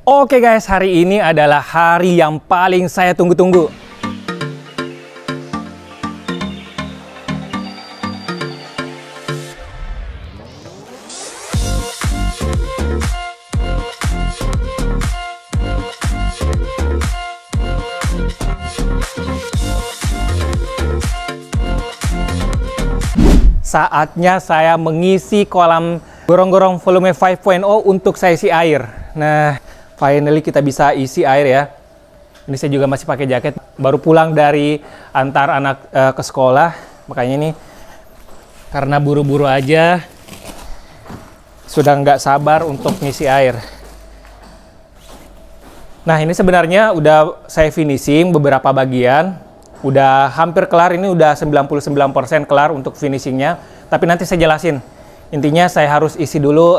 Oke guys, hari ini adalah hari yang paling saya tunggu-tunggu. Saatnya saya mengisi kolam gorong-gorong volume 5.0 untuk saya isi air. Nah, finally kita bisa isi air ya. Ini saya juga masih pakai jaket. Baru pulang dari antar anak ke sekolah. Makanya ini karena buru-buru aja. Sudah nggak sabar untuk ngisi air. Nah, ini sebenarnya udah saya finishing beberapa bagian. Udah hampir kelar, ini udah 99% kelar untuk finishingnya. Tapi nanti saya jelasin. Intinya saya harus isi dulu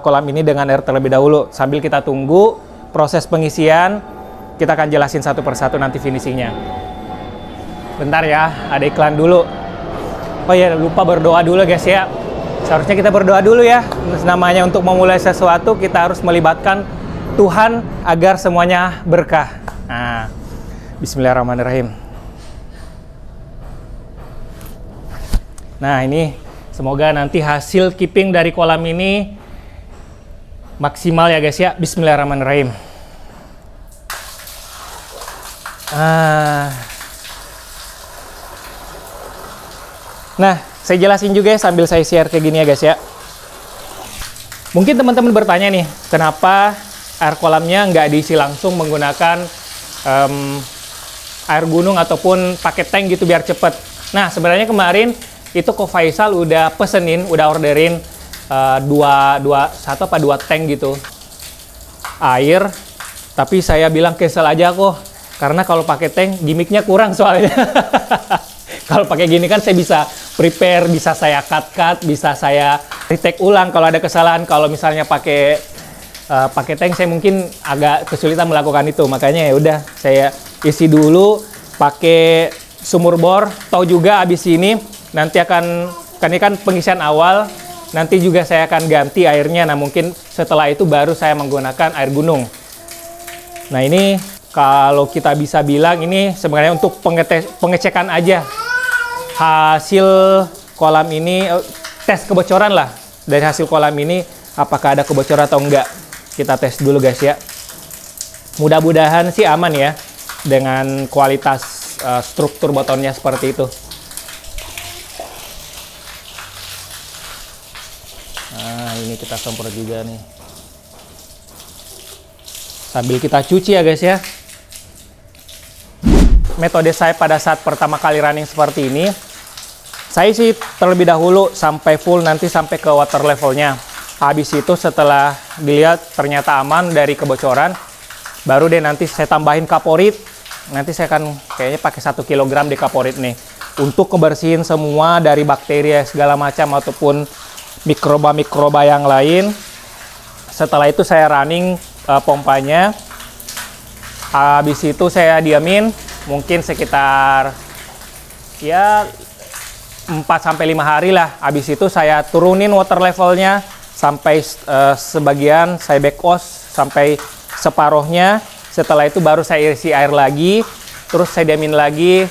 kolam ini dengan air terlebih dahulu. Sambil kita tunggu proses pengisian, kita akan jelasin satu persatu nanti finishingnya. Bentar ya, ada iklan dulu. Oh ya, lupa berdoa dulu guys ya. Seharusnya kita berdoa dulu ya. Namanya untuk memulai sesuatu, kita harus melibatkan Tuhan agar semuanya berkah. Nah, bismillahirrahmanirrahim. Nah, ini semoga nanti hasil keeping dari kolam ini maksimal ya guys ya. Bismillahirrahmanirrahim. Nah, saya jelasin juga ya sambil saya share kayak gini ya guys ya. Mungkin teman-teman bertanya nih, kenapa air kolamnya nggak diisi langsung menggunakan air gunung ataupun pakai tank gitu biar cepet. Nah, sebenarnya kemarin itu Ko Faisal udah pesenin, udah orderin satu apa dua tank gitu air, tapi saya bilang cancel aja kok, karena kalau pakai tank gimmicknya kurang soalnya. Kalau pakai gini kan saya bisa prepare, bisa saya cut, bisa saya retake ulang kalau ada kesalahan. Kalau misalnya pakai tank saya mungkin agak kesulitan melakukan itu, makanya ya udah saya isi dulu pakai sumur bor. Tahu juga abis ini nanti ini kan pengisian awal, nanti juga saya akan ganti airnya. Nah, mungkin setelah itu baru saya menggunakan air gunung. Nah, ini kalau kita bisa bilang ini sebenarnya untuk pengecekan aja hasil kolam ini, tes kebocoran lah dari hasil kolam ini, apakah ada kebocoran atau enggak. Kita tes dulu guys ya. Mudah-mudahan sih aman ya dengan kualitas struktur botolnya seperti itu. Nah, ini kita semprot juga nih. Sambil kita cuci ya guys ya. Metode saya pada saat pertama kali running seperti ini, saya sih terlebih dahulu sampai full, nanti sampai ke water levelnya. Habis itu setelah dilihat ternyata aman dari kebocoran, baru deh nanti saya tambahin kaporit. Nanti saya akan kayaknya pakai 1 kg di kaporit nih. Untuk ngebersihin semua dari bakteri segala macam ataupun mikroba-mikroba yang lain. Setelah itu saya running pompanya. Habis itu saya diamin mungkin sekitar ya 4-5 hari lah. Habis itu saya turunin water levelnya sampai sebagian, saya back wash sampai separuhnya. Setelah itu baru saya isi air lagi, terus saya diamin lagi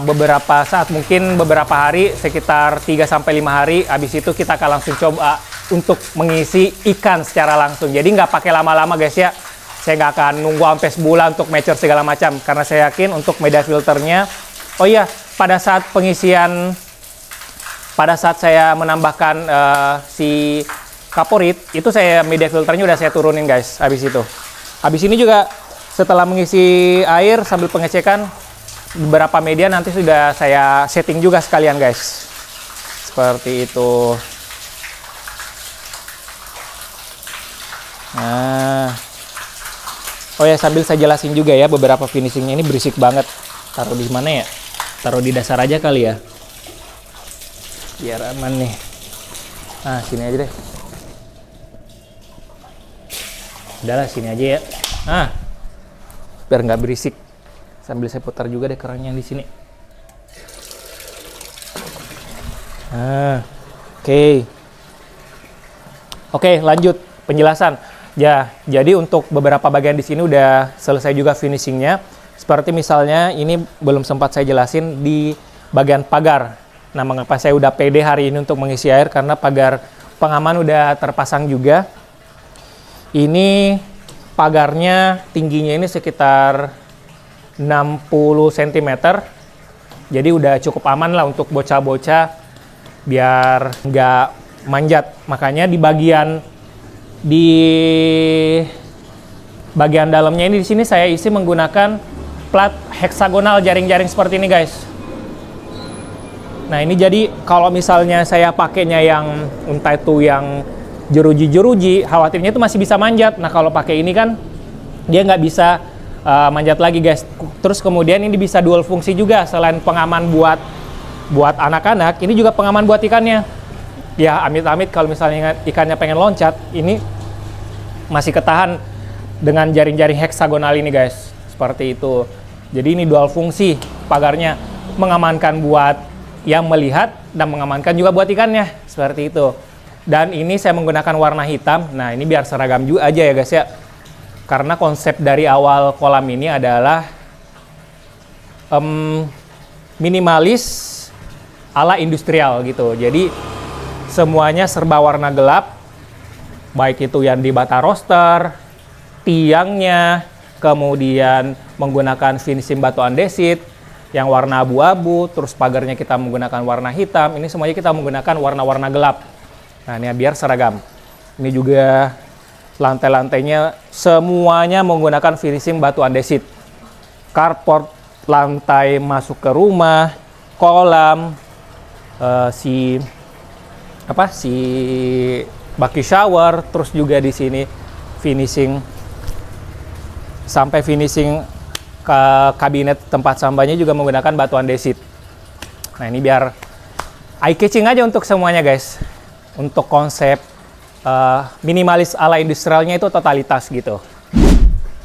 beberapa saat, mungkin beberapa hari, sekitar 3-5 hari. Habis itu kita akan langsung coba untuk mengisi ikan secara langsung. Jadi nggak pakai lama-lama guys ya. Saya nggak akan nunggu sampai sebulan untuk mature segala macam, karena saya yakin untuk media filternya. Oh iya, pada saat pengisian, pada saat saya menambahkan si kaporit, itu saya media filternya udah saya turunin guys. Habis ini juga setelah mengisi air sambil pengecekan, beberapa media nanti sudah saya setting juga sekalian guys. Seperti itu. Nah, oh ya, sambil saya jelasin juga ya, beberapa finishingnya ini berisik banget. Taruh di mana ya? Taruh di dasar aja kali ya, biar aman nih. Nah, sini aja deh. Udahlah, sini aja ya. Nah, biar nggak berisik. Sambil saya putar juga deh kerannya di sini. Nah, oke, lanjut penjelasan. Ya, jadi untuk beberapa bagian di sini udah selesai juga finishingnya. Seperti misalnya ini belum sempat saya jelasin di bagian pagar. Nah, mengapa saya udah pede hari ini untuk mengisi air? Karena pagar pengaman udah terpasang juga. Ini pagarnya tingginya ini sekitar 60 cm. Jadi udah cukup aman lah untuk bocah-bocah biar nggak manjat. Makanya di bagian dalamnya ini di sini saya isi menggunakan plat heksagonal jaring-jaring seperti ini, guys. Nah, ini jadi kalau misalnya saya pakainya yang entah itu yang jeruji-jeruji, khawatirnya itu masih bisa manjat. Nah, kalau pakai ini kan dia nggak bisa manjat lagi, guys. Terus kemudian ini bisa dual fungsi juga, selain pengaman buat anak-anak, ini juga pengaman buat ikannya. Ya, amit-amit kalau misalnya ikannya pengen loncat, ini masih ketahan dengan jaring-jaring heksagonal ini, guys. Seperti itu. Jadi ini dual fungsi pagarnya, mengamankan buat yang melihat dan mengamankan juga buat ikannya, seperti itu. Dan ini saya menggunakan warna hitam. Nah, ini biar seragam juga aja ya, guys ya. Karena konsep dari awal kolam ini adalah minimalis ala industrial gitu. Jadi semuanya serba warna gelap, baik itu yang di bata roster, tiangnya, kemudian menggunakan finishing batu andesit yang warna abu-abu, terus pagarnya kita menggunakan warna hitam. Ini semuanya kita menggunakan warna-warna gelap. Nah, ini biar seragam. Ini juga lantai-lantainya semuanya menggunakan finishing batu andesit. Carport, lantai masuk ke rumah, kolam, si bucket shower, terus juga di sini finishing sampai finishing ke kabinet tempat sampahnya juga menggunakan batu andesit. Nah, ini biar eye catching aja untuk semuanya, guys. Untuk konsep minimalis ala industrialnya itu totalitas gitu.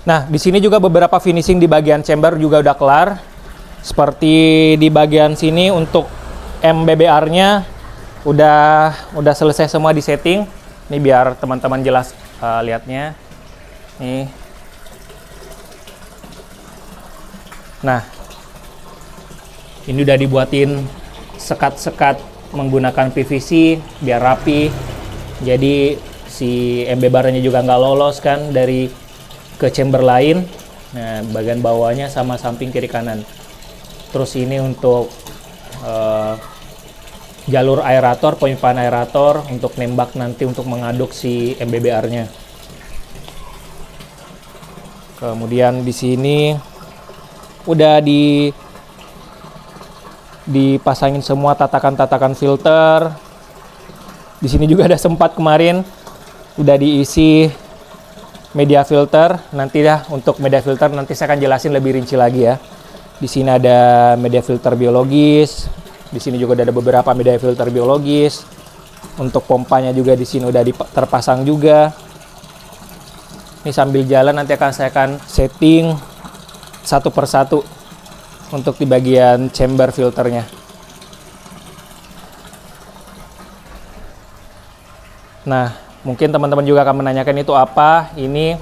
Nah, di sini juga beberapa finishing di bagian chamber juga udah kelar. Seperti di bagian sini untuk MBBR-nya udah selesai semua di setting. Ini biar teman-teman jelas lihatnya. Nih. Nah, ini udah dibuatin sekat-sekat menggunakan PVC biar rapi. Jadi si MBBR-nya juga nggak lolos kan dari ke chamber lain. Nah, bagian bawahnya sama samping kiri kanan. Terus ini untuk jalur aerator, penyimpanan aerator untuk nembak nanti untuk mengaduk si MBBR-nya. Kemudian di sini udah dipasangin semua tatakan-tatakan filter. Di sini juga ada sempat kemarin udah diisi media filter. Nanti dah untuk media filter nanti saya akan jelasin lebih rinci lagi ya. Di sini ada media filter biologis. Di sini juga ada beberapa media filter biologis. Untuk pompanya juga di sini udah terpasang juga. Ini sambil jalan nanti saya akan setting satu persatu untuk di bagian chamber filternya. Nah, mungkin teman-teman juga akan menanyakan itu apa. Ini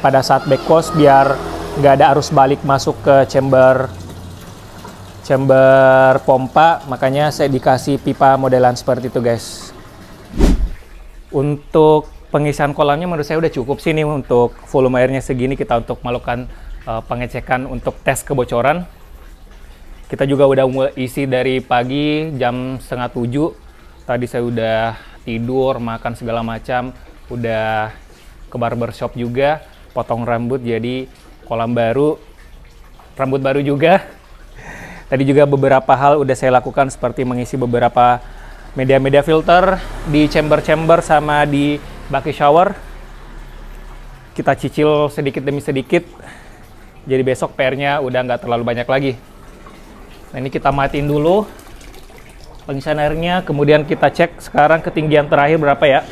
pada saat backwash biar nggak ada arus balik masuk ke chamber pompa, makanya saya dikasih pipa modelan seperti itu, guys. Untuk pengisian kolamnya menurut saya udah cukup sih nih untuk volume airnya segini kita untuk melakukan pengecekan untuk tes kebocoran. Kita juga udah mulai isi dari pagi jam 6:30. Tadi saya udah tidur, makan segala macam, udah ke barbershop juga, potong rambut, jadi kolam baru, rambut baru juga. Tadi juga beberapa hal udah saya lakukan seperti mengisi beberapa media-media filter di chamber-chamber sama di bucket shower. Kita cicil sedikit demi sedikit. Jadi besok PR-nya udah nggak terlalu banyak lagi. Nah, ini kita matiin dulu pengisian airnya, kemudian kita cek sekarang ketinggian terakhir berapa ya.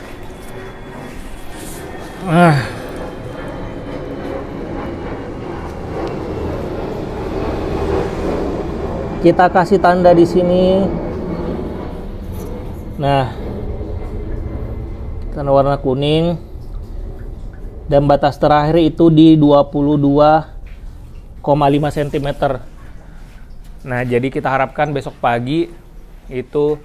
Kita kasih tanda di sini. Nah, tanda warna kuning. Dan batas terakhir itu di 22,5 cm. Nah, jadi kita harapkan besok pagi itu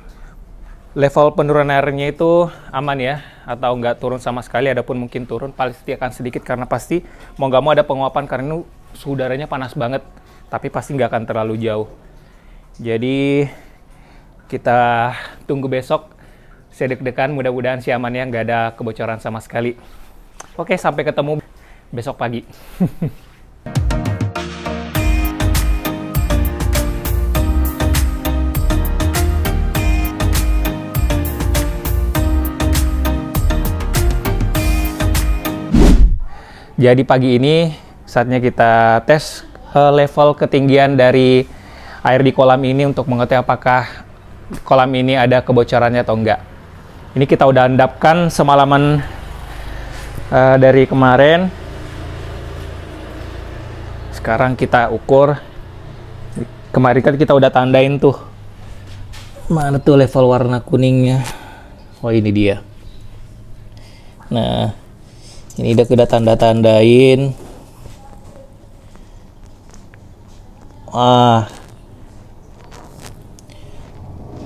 level penurunan airnya itu aman ya, atau nggak turun sama sekali, adapun mungkin turun pasti akan sedikit karena pasti mau nggak mau ada penguapan karena suhu udaranya panas banget, tapi pasti nggak akan terlalu jauh. Jadi kita tunggu besok. Saya deg-degan, mudah-mudahan sih aman ya, nggak ada kebocoran sama sekali. Oke, sampai ketemu besok pagi. Jadi pagi ini saatnya kita tes level ketinggian dari air di kolam ini untuk mengetahui apakah kolam ini ada kebocorannya atau enggak. Ini kita udah endapkan semalaman dari kemarin. Sekarang kita ukur. Kemarin kan kita udah tandain tuh. Mana tuh level warna kuningnya? Oh, ini dia. Nah, ini udah kita tanda-tandain.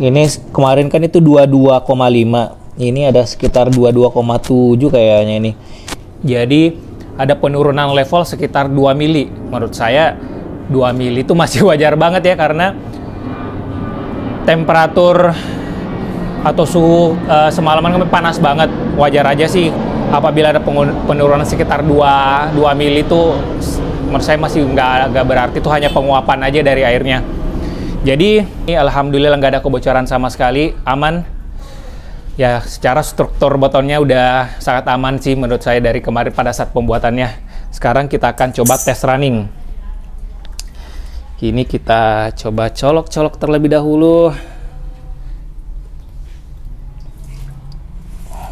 Ini kemarin kan itu 22,5. Ini ada sekitar 22,7 kayaknya ini. Jadi ada penurunan level sekitar 2 mili. Menurut saya 2 mili itu masih wajar banget ya, karena temperatur atau suhu semalaman kan panas banget. Wajar aja sih apabila ada penurunan sekitar 2 mili itu menurut saya masih nggak berarti, itu hanya penguapan aja dari airnya. Jadi ini alhamdulillah nggak ada kebocoran sama sekali, aman. Ya, secara struktur botolnya udah sangat aman sih menurut saya dari kemarin pada saat pembuatannya. Sekarang kita akan coba tes running. Ini kita coba colok-colok terlebih dahulu.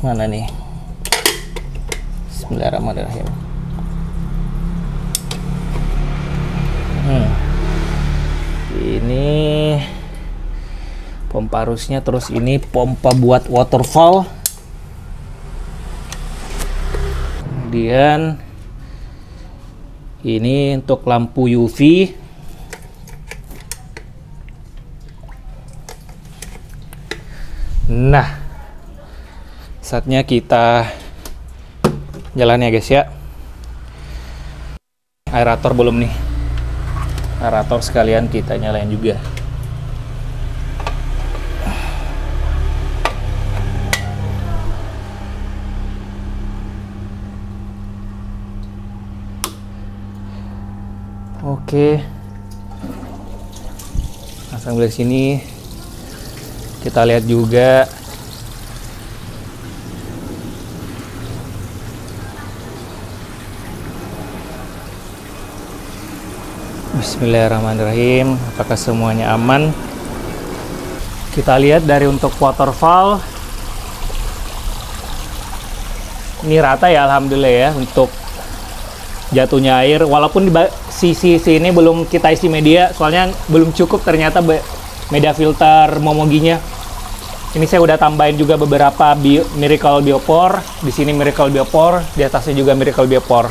Mana nih? Bismillahirrahmanirrahim. Ini pompa arusnya, terus ini pompa buat waterfall. Kemudian ini untuk lampu UV. Nah, saatnya kita jalan ya guys ya. Aerator belum nih. Aerator sekalian kita nyalain juga. Oke. Nah, sambil sini kita lihat juga Bismillahirrahmanirrahim. Apakah semuanya aman? Kita lihat dari untuk waterfall ini rata ya, alhamdulillah ya, untuk jatuhnya air. Walaupun di sisi ini belum kita isi media, soalnya belum cukup ternyata media filter momoginya. Ini saya udah tambahin juga beberapa Miracle Biopore. Di sini Miracle Biopore, di atasnya juga Miracle Biopore.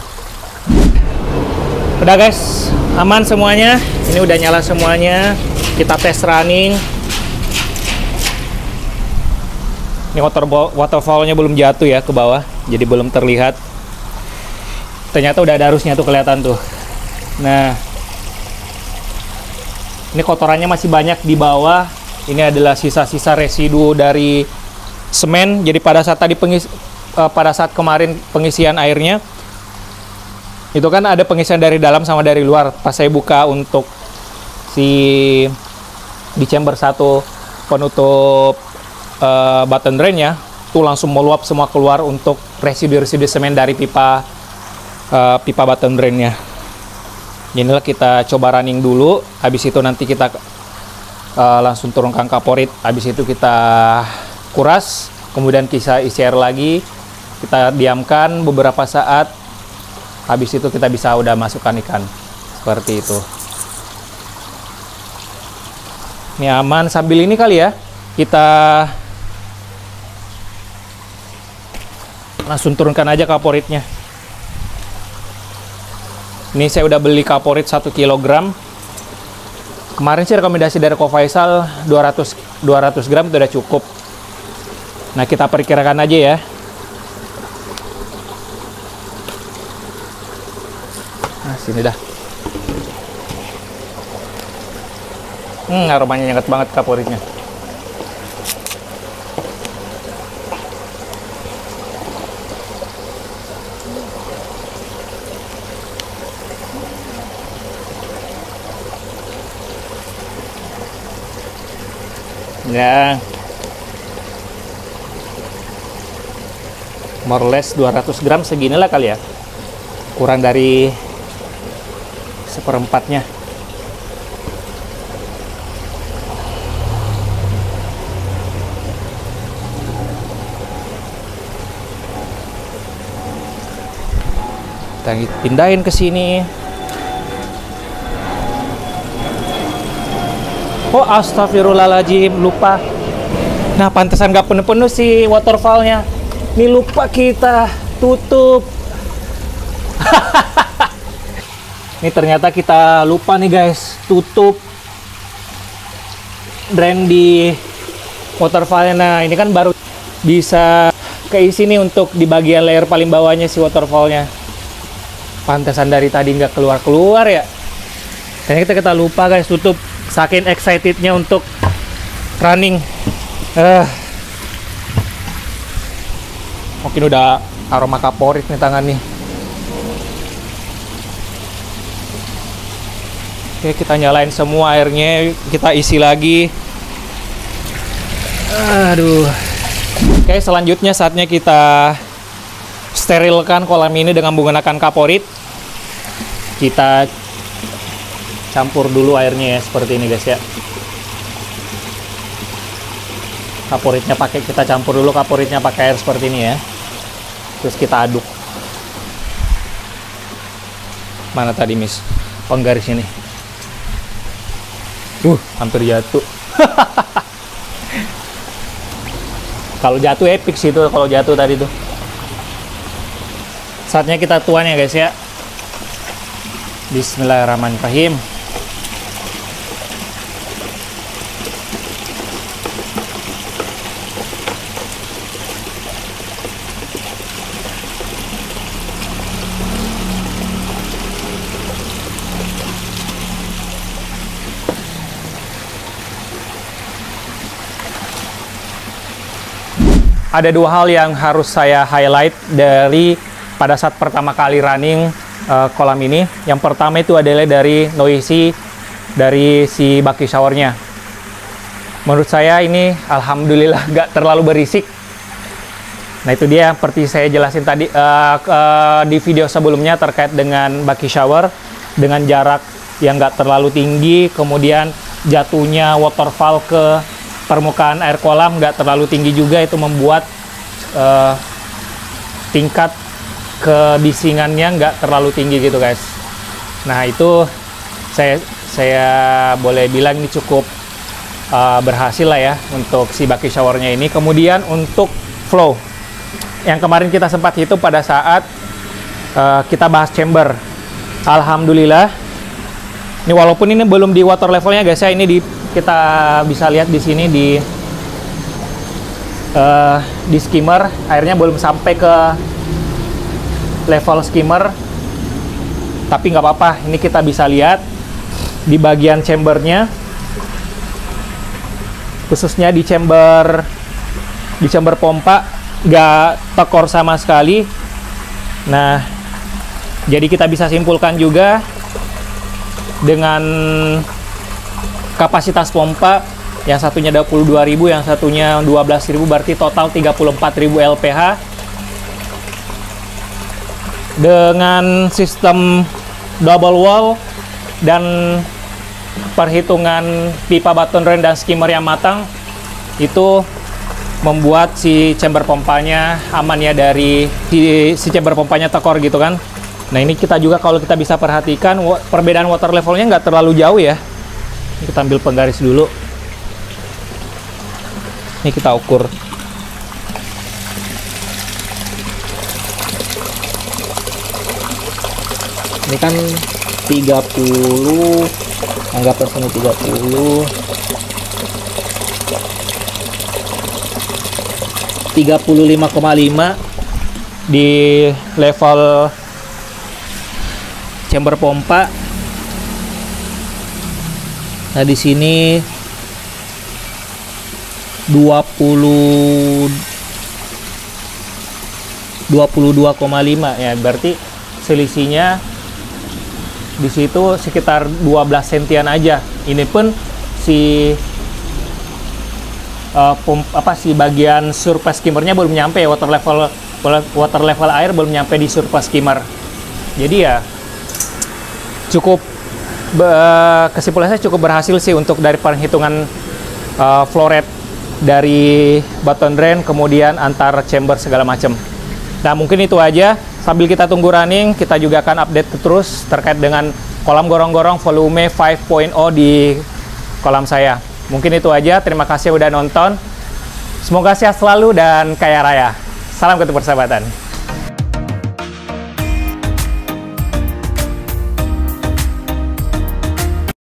Udah guys, aman semuanya. Ini udah nyala semuanya. Kita tes running. Ini waterfallnya belum jatuh ya ke bawah, jadi belum terlihat. Ternyata udah ada arusnya tuh, kelihatan tuh. Nah, ini kotorannya masih banyak di bawah. Ini adalah sisa-sisa residu dari semen. Jadi pada saat tadi pada saat kemarin pengisian airnya, itu kan ada pengisian dari dalam sama dari luar. Pas saya buka untuk di chamber 1 penutup button drainnya, tuh langsung meluap semua keluar untuk residu-residu semen dari pipa button drainnya. Inilah kita coba running dulu. Habis itu nanti kita langsung turunkan kaporit. Habis itu kita kuras, kemudian kita isi air lagi, kita diamkan beberapa saat. Habis itu kita bisa udah masukkan ikan seperti itu. Ini aman. Sambil ini kali ya, kita langsung turunkan aja kaporitnya. Ini saya udah beli kaporit 1 kilogram. Kemarin sih rekomendasi dari Ko Faisal 200 gram itu udah cukup. Nah, kita perkirakan aja ya. Nah, sini dah. Aromanya nyengat banget kaporitnya. Ya, more or less 200 gram seginilah kali ya, kurang dari seperempatnya. Kita pindahin ke sini. Oh, astagfirullahaladzim, lupa. Nah, pantesan nggak penuh-penuh sih waterfallnya. Ini lupa kita tutup. Ini ternyata kita lupa nih guys, tutup drain di waterfallnya. Nah, ini kan baru bisa keisi nih untuk di bagian layer paling bawahnya si waterfallnya. Pantesan dari tadi nggak keluar-keluar ya. Ternyata kita lupa guys, tutup. Saking excitednya untuk running. Mungkin udah aroma kaporit nih tangan nih. Oke, kita nyalain semua airnya, kita isi lagi. Aduh. Oke, selanjutnya saatnya kita sterilkan kolam ini dengan menggunakan kaporit. Kita campur dulu airnya ya, seperti ini guys ya. Kaporitnya kita campur dulu kaporitnya pakai air seperti ini ya. Terus kita aduk. Mana tadi Miss penggaris ini? Hampir jatuh. Kalau jatuh epic sih itu, kalau jatuh tadi tuh. Saatnya kita tuang ya guys ya. Bismillahirrahmanirrahim. Ada dua hal yang harus saya highlight dari pada saat pertama kali running kolam ini. Yang pertama itu adalah dari noisy dari si bucket showernya. Menurut saya ini alhamdulillah gak terlalu berisik. Nah itu dia seperti saya jelasin tadi di video sebelumnya terkait dengan bucket shower dengan jarak yang gak terlalu tinggi, kemudian jatuhnya waterfall ke permukaan air kolam nggak terlalu tinggi juga, itu membuat tingkat kebisingannya nggak terlalu tinggi gitu guys. Nah itu saya boleh bilang ini cukup berhasil lah ya untuk si bucket showernya ini. Kemudian untuk flow yang kemarin kita sempat hitung pada saat kita bahas chamber, alhamdulillah ini walaupun ini belum di water levelnya guys ya, ini kita bisa lihat di sini di skimmer airnya belum sampai ke level skimmer, tapi nggak apa-apa. Ini kita bisa lihat di bagian chambernya, khususnya di chamber pompa nggak tekor sama sekali. Nah jadi kita bisa simpulkan juga dengan kapasitas pompa yang satunya 22.000, yang satunya 12.000, berarti total 34.000 LPH. Dengan sistem double wall dan perhitungan pipa button drain dan skimmer yang matang, itu membuat si chamber pompanya aman ya, dari si chamber pompanya tekor gitu kan. Nah ini kita juga kalau kita bisa perhatikan perbedaan water levelnya nggak terlalu jauh ya. Ini kita ambil penggaris dulu. Ini kita ukur. Ini Ini kan 30, anggaplah sini 30, 35,5 di level chamber pompa. Nah, di sini 22,5 ya, berarti selisihnya di situ sekitar 12 sentian aja. Ini pun si si bagian surface skimmernya belum nyampe, water level air belum nyampe di surface skimmer. Jadi ya cukup, kesimpulannya cukup berhasil sih untuk dari perhitungan flow rate dari bottom drain, kemudian antar chamber segala macam. Nah, mungkin itu aja. Sambil kita tunggu running, kita juga akan update terus terkait dengan kolam gorong-gorong volume 5.0 di kolam saya. Mungkin itu aja. Terima kasih udah nonton. Semoga sehat selalu dan kaya raya. Salam ketuk persahabatan.